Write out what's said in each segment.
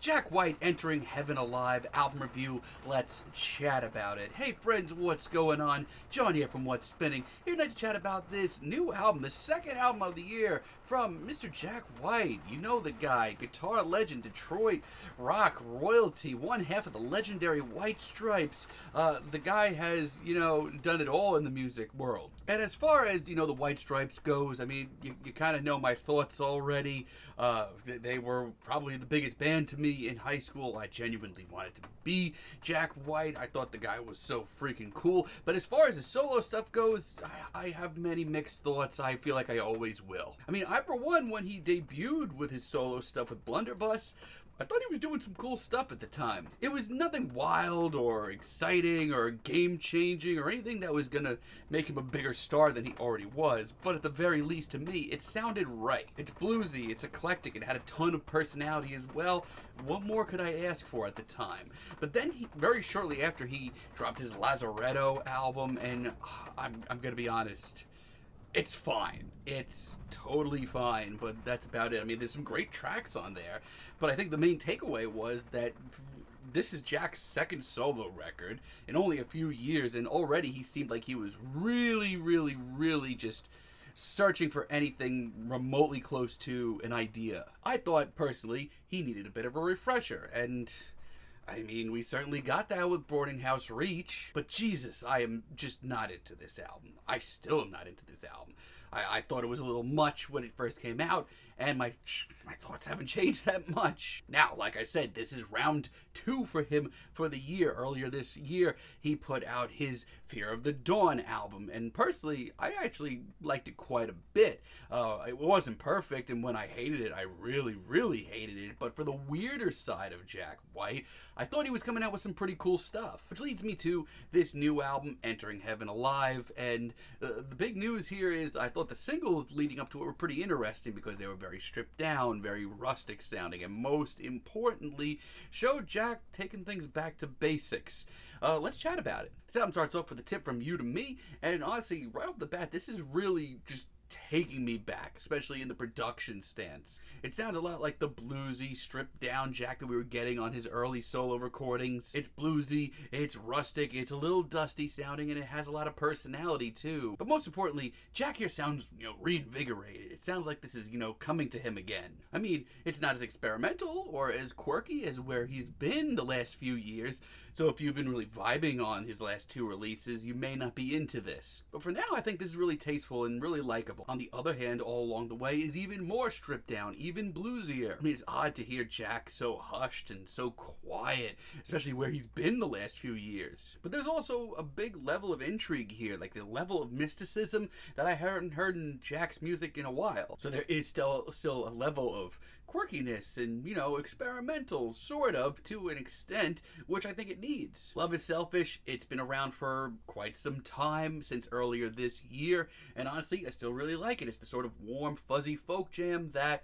Jack White entering Heaven Alive album review. Let's chat about it. Hey friends, what's going on? John here from What's Spinning. Here tonight to chat about this new album, the second album of the year from Mr. Jack White. You know the guy, guitar legend, Detroit rock royalty, one half of the legendary White Stripes. The guy has, done it all in the music world. And as far as, the White Stripes goes, I mean, you kind of know my thoughts already. They were probably the biggest band to me in high school. I genuinely wanted to be Jack White. I thought the guy was so freaking cool. But as far as the solo stuff goes, I have many mixed thoughts. I feel like I always will. I mean, for one, when he debuted with his solo stuff with Blunderbuss, I thought he was doing some cool stuff at the time. It was nothing wild or exciting or game-changing or anything that was gonna make him a bigger star than he already was, but at the very least, to me, it sounded right. It's bluesy, it's eclectic, it had a ton of personality as well. What more could I ask for at the time? But then, very shortly after, he dropped his Lazaretto album, and I'm gonna be honest, it's fine. It's totally fine, but that's about it. I mean, there's some great tracks on there, but I think the main takeaway was that this is Jack's second solo record in only a few years, and already he seemed like he was really just searching for anything remotely close to an idea. I thought, personally, he needed a bit of a refresher, and I mean, we certainly got that with Boarding House Reach, but Jesus, I am just not into this album. I still am not into this album. I thought it was a little much when it first came out, and my thoughts haven't changed that much. Now, like I said, this is round 2 for him for the year. Earlier this year, he put out his Fear of the Dawn album, and personally, I actually liked it quite a bit. It wasn't perfect, and when I hated it, I really hated it, but for the weirder side of Jack White, I thought he was coming out with some pretty cool stuff. Which leads me to this new album, Entering Heaven Alive, and the big news here is I thought the singles leading up to it were pretty interesting because they were very stripped down, very rustic sounding, and most importantly, showed Jack taking things back to basics. Let's chat about it. This album starts off with a tip from you to me, and honestly, right off the bat, this is really just taking me back, especially in the production stance. It sounds a lot like the bluesy, stripped down Jack that we were getting on his early solo recordings. It's bluesy, it's rustic, it's a little dusty sounding, and it has a lot of personality too. But most importantly, Jack here sounds, reinvigorated. It sounds like this is, coming to him again. I mean, it's not as experimental or as quirky as where he's been the last few years, so if you've been really vibing on his last 2 releases, you may not be into this. But for now, I think this is really tasteful and really likable. On the other hand, all along the way is even more stripped down, even bluesier. I mean, it's odd to hear Jack so hushed and so quiet, especially where he's been the last few years. But there's also a big level of intrigue here, like the level of mysticism that I haven't heard in Jack's music in a while. So there is still a level of quirkiness and, experimental, sort of, to an extent, which I think it needs. Love is Selfish, it's been around for quite some time, since earlier this year, and honestly, I still really like it. It's the sort of warm, fuzzy folk jam that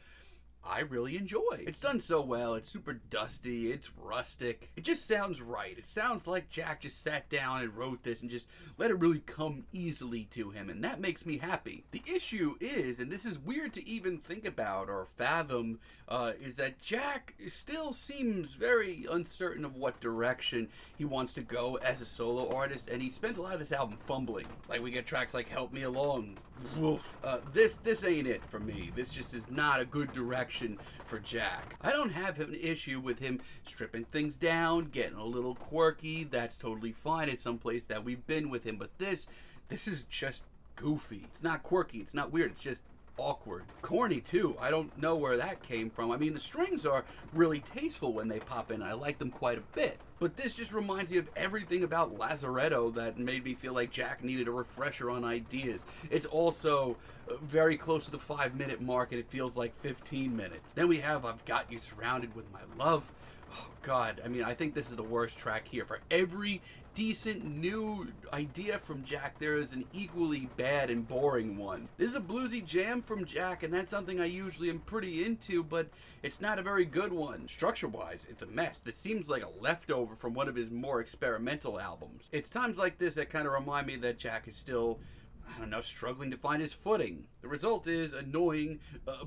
I really enjoy. It's done so well, it's super dusty, it's rustic. It just sounds right. It sounds like Jack just sat down and wrote this and just let it really come easily to him, and that makes me happy. The issue is, and this is weird to even think about or fathom, is that Jack still seems very uncertain of what direction he wants to go as a solo artist, and he spends a lot of this album fumbling. Like, we get tracks like Help Me Along. This ain't it for me. This just is not a good direction for Jack. I don't have an issue with him stripping things down, getting a little quirky. That's totally fine. It's someplace that we've been with him, but this is just goofy. It's not quirky. It's not weird. It's just awkward. Corny, too. I don't know where that came from. I mean, the strings are really tasteful when they pop in. I like them quite a bit. But this just reminds me of everything about Lazaretto that made me feel like Jack needed a refresher on ideas. It's also very close to the 5-minute mark, and it feels like 15 minutes. Then we have I've Got You Surrounded with My Love. Oh, God. I mean, I think this is the worst track here. For every decent new idea from Jack, there is an equally bad and boring one. This is a bluesy jam from Jack, and that's something I usually am pretty into, but it's not a very good one. Structure-wise, it's a mess. This seems like a leftover from one of his more experimental albums. It's times like this that kind of remind me that Jack is still I don't know, struggling to find his footing. The result is annoying,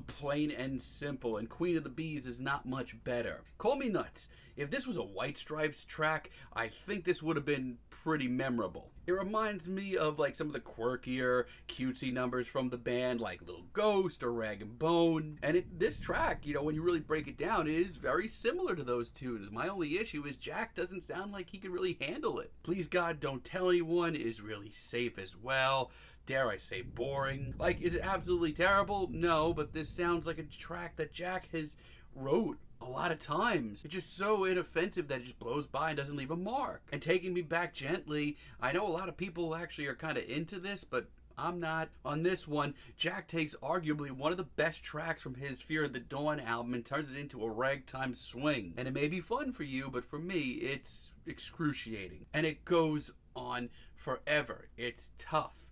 plain and simple, and Queen of the Bees is not much better. Call me nuts. If this was a White Stripes track, I think this would have been pretty memorable. It reminds me of like some of the quirkier, cutesy numbers from the band, like Little Ghost or Rag and Bone. And this track, you know, when you really break it down, is very similar to those tunes. My only issue is Jack doesn't sound like he can really handle it. Please God, Don't Tell Anyone is really safe as well. Dare I say boring? Like, is it absolutely terrible? No, but this sounds like a track that Jack has wrote a lot of times. It's just so inoffensive that it just blows by and doesn't leave a mark. And Taking Me Back Gently, I know a lot of people actually are kind of into this, but I'm not. On this one, Jack takes arguably one of the best tracks from his Fear of the Dawn album and turns it into a ragtime swing. And it may be fun for you, but for me, it's excruciating. And it goes on forever. It's tough.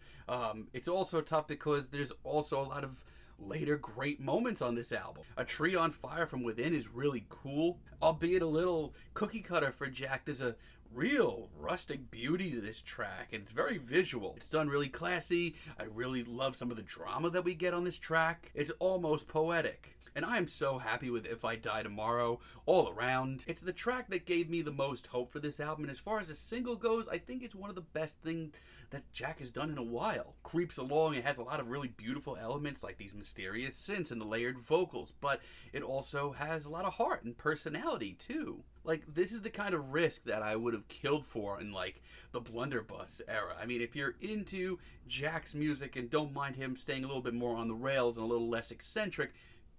It's also tough because there's also a lot of later great moments on this album. A Tree on Fire from Within is really cool, albeit a little cookie cutter for Jack. There's a real rustic beauty to this track, and it's very visual. It's done really classy. I really love some of the drama that we get on this track. It's almost poetic. And I am so happy with If I Die Tomorrow all around. It's the track that gave me the most hope for this album, and as far as a single goes, I think it's one of the best things that Jack has done in a while. Creeps along, it has a lot of really beautiful elements like these mysterious synths and the layered vocals, but it also has a lot of heart and personality too. Like, this is the kind of risk that I would have killed for in, like, the Blunderbuss era. I mean, if you're into Jack's music and don't mind him staying a little bit more on the rails and a little less eccentric,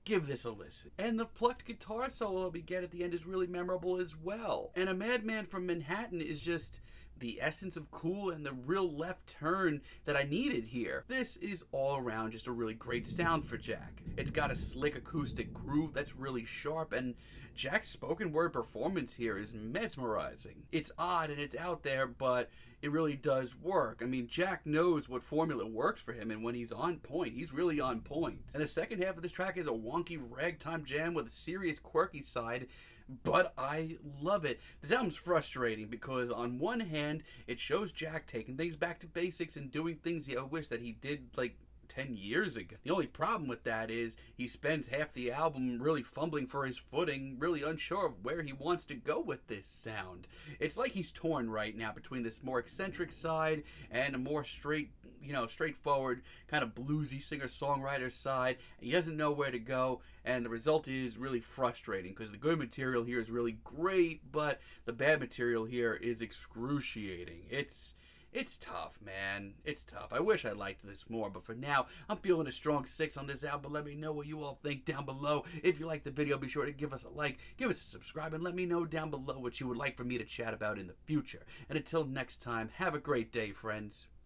give this a listen. And the plucked guitar solo we get at the end is really memorable as well. And A Madman from Manhattan is just the essence of cool and the real left turn that I needed here. This is all around just a really great sound for Jack. It's got a slick acoustic groove that's really sharp, and Jack's spoken word performance here is mesmerizing. It's odd and it's out there, but it really does work. I mean, Jack knows what formula works for him, and when he's on point, he's really on point. And the second half of this track is a wonky ragtime jam with a serious quirky side, but I love it. This album's frustrating because on one hand, it shows Jack taking things back to basics and doing things I wish that he did like 10 years ago. The only problem with that is he spends half the album really fumbling for his footing, really unsure of where he wants to go with this sound. It's like he's torn right now between this more eccentric side and a more straightforward, kind of bluesy singer-songwriter side. He doesn't know where to go, and the result is really frustrating because the good material here is really great, but the bad material here is excruciating. It's tough, man. It's tough. I wish I liked this more, but for now, I'm feeling a strong 6 on this album. Let me know what you all think down below. If you liked the video, be sure to give us a like, give us a subscribe, and let me know down below what you would like for me to chat about in the future. And until next time, have a great day, friends.